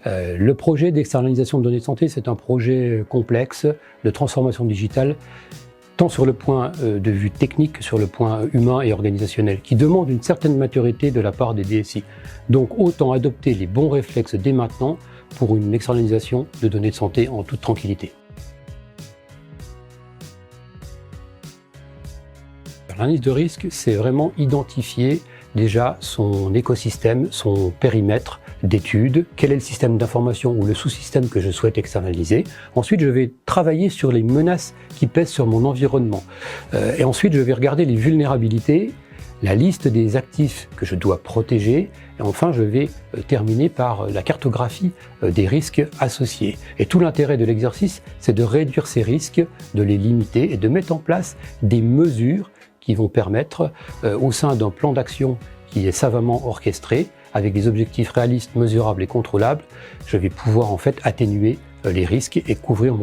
Le projet d'externalisation de données de santé, c'est un projet complexe de transformation digitale, tant sur le point de vue technique que sur le point humain et organisationnel, qui demande une certaine maturité de la part des DSI. Donc autant adopter les bons réflexes dès maintenant pour une externalisation de données de santé en toute tranquillité. L'analyse de risque, c'est vraiment identifier déjà son écosystème, son périmètre d'études, quel est le système d'information ou le sous-système que je souhaite externaliser. Ensuite, je vais travailler sur les menaces qui pèsent sur mon environnement. Et ensuite, je vais regarder les vulnérabilités, la liste des actifs que je dois protéger. Et enfin, je vais terminer par la cartographie des risques associés. Et tout l'intérêt de l'exercice, c'est de réduire ces risques, de les limiter et de mettre en place des mesures qui vont permettre, au sein d'un plan d'action qui est savamment orchestré, avec des objectifs réalistes, mesurables et contrôlables, je vais pouvoir en fait atténuer les risques et couvrir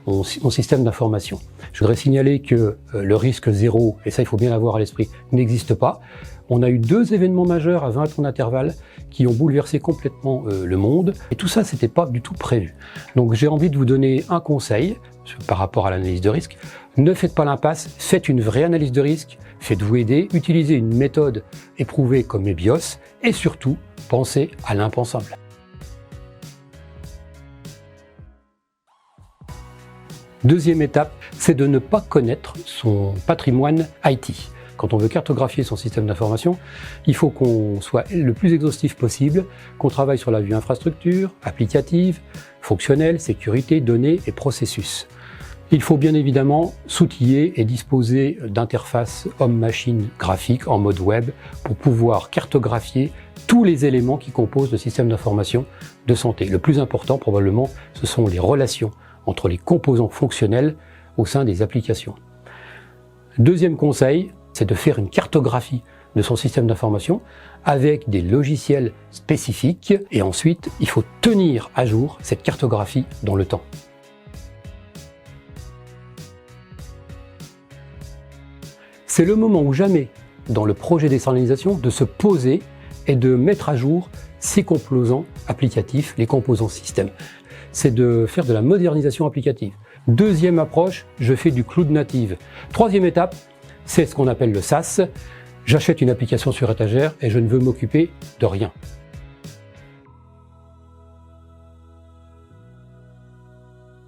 mon système d'information. Je voudrais signaler que le risque zéro, et ça il faut bien l'avoir à l'esprit, n'existe pas. On a eu 2 événements majeurs à 20 ans d'intervalle qui ont bouleversé complètement le monde, et tout ça c'était pas du tout prévu. Donc j'ai envie de vous donner un conseil par rapport à l'analyse de risque. Ne faites pas l'impasse, faites une vraie analyse de risque, faites-vous aider, utilisez une méthode éprouvée comme EBIOS et surtout, pensez à l'impensable. Deuxième étape, c'est de ne pas connaître son patrimoine IT. Quand on veut cartographier son système d'information, il faut qu'on soit le plus exhaustif possible, qu'on travaille sur la vue infrastructure, applicative, fonctionnelle, sécurité, données et processus. Il faut bien évidemment s'outiller et disposer d'interfaces homme-machine graphiques en mode web pour pouvoir cartographier tous les éléments qui composent le système d'information de santé. Le plus important probablement, ce sont les relations entre les composants fonctionnels au sein des applications. Deuxième conseil, c'est de faire une cartographie de son système d'information avec des logiciels spécifiques et ensuite il faut tenir à jour cette cartographie dans le temps. C'est le moment ou jamais dans le projet d'externalisation de se poser et de mettre à jour ces composants applicatifs, les composants système. C'est de faire de la modernisation applicative. Deuxième approche, je fais du cloud native. Troisième étape, c'est ce qu'on appelle le SaaS. J'achète une application sur étagère et je ne veux m'occuper de rien.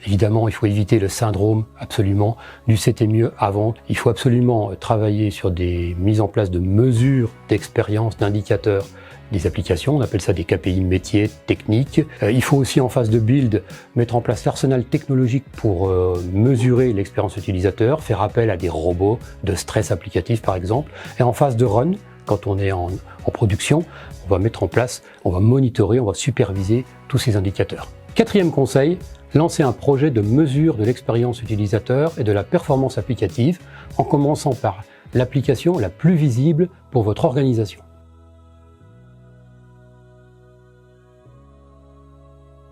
Évidemment, il faut éviter le syndrome absolument du c'était mieux avant. Il faut absolument travailler sur des mises en place de mesures d'expérience, d'indicateurs des applications. On appelle ça des KPI métiers, techniques. Il faut aussi en phase de build mettre en place l'arsenal technologique pour mesurer l'expérience utilisateur, faire appel à des robots de stress applicatif par exemple. Et en phase de run, quand on est en production, on va mettre en place, on va monitorer, on va superviser tous ces indicateurs. Quatrième conseil, lancer un projet de mesure de l'expérience utilisateur et de la performance applicative en commençant par l'application la plus visible pour votre organisation.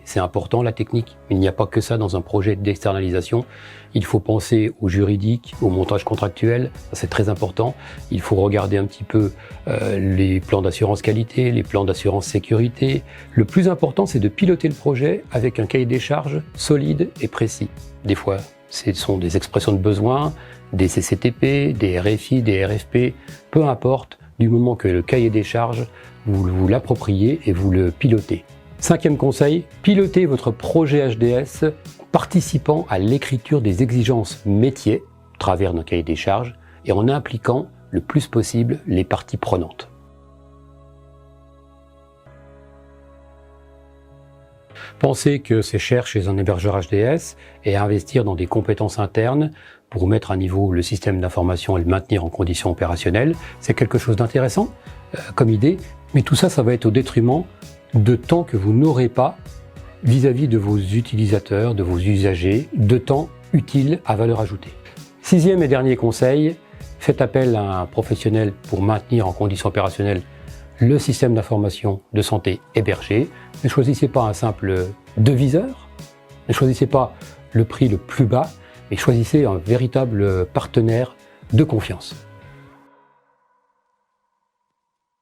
C'est important la technique, mais il n'y a pas que ça dans un projet d'externalisation. Il faut penser au juridique, au montage contractuel, c'est très important. Il faut regarder un petit peu les plans d'assurance qualité, les plans d'assurance sécurité. Le plus important, c'est de piloter le projet avec un cahier des charges solide et précis. Des fois, ce sont des expressions de besoin, des CCTP, des RFI, des RFP, peu importe, du moment que le cahier des charges, vous l'appropriez et vous le pilotez. Cinquième conseil, pilotez votre projet HDS en participant à l'écriture des exigences métiers, à travers d'un cahier des charges, et en impliquant le plus possible les parties prenantes. Pensez que c'est cher chez un hébergeur HDS et investir dans des compétences internes pour mettre à niveau le système d'information et le maintenir en conditions opérationnelles, c'est quelque chose d'intéressant comme idée, mais tout ça, ça va être au détriment de temps que vous n'aurez pas vis-à-vis de vos utilisateurs, de vos usagers, de temps utile à valeur ajoutée. Sixième et dernier conseil, faites appel à un professionnel pour maintenir en conditions opérationnelles le système d'information de santé hébergé. Ne choisissez pas un simple deviseur, ne choisissez pas le prix le plus bas, mais choisissez un véritable partenaire de confiance.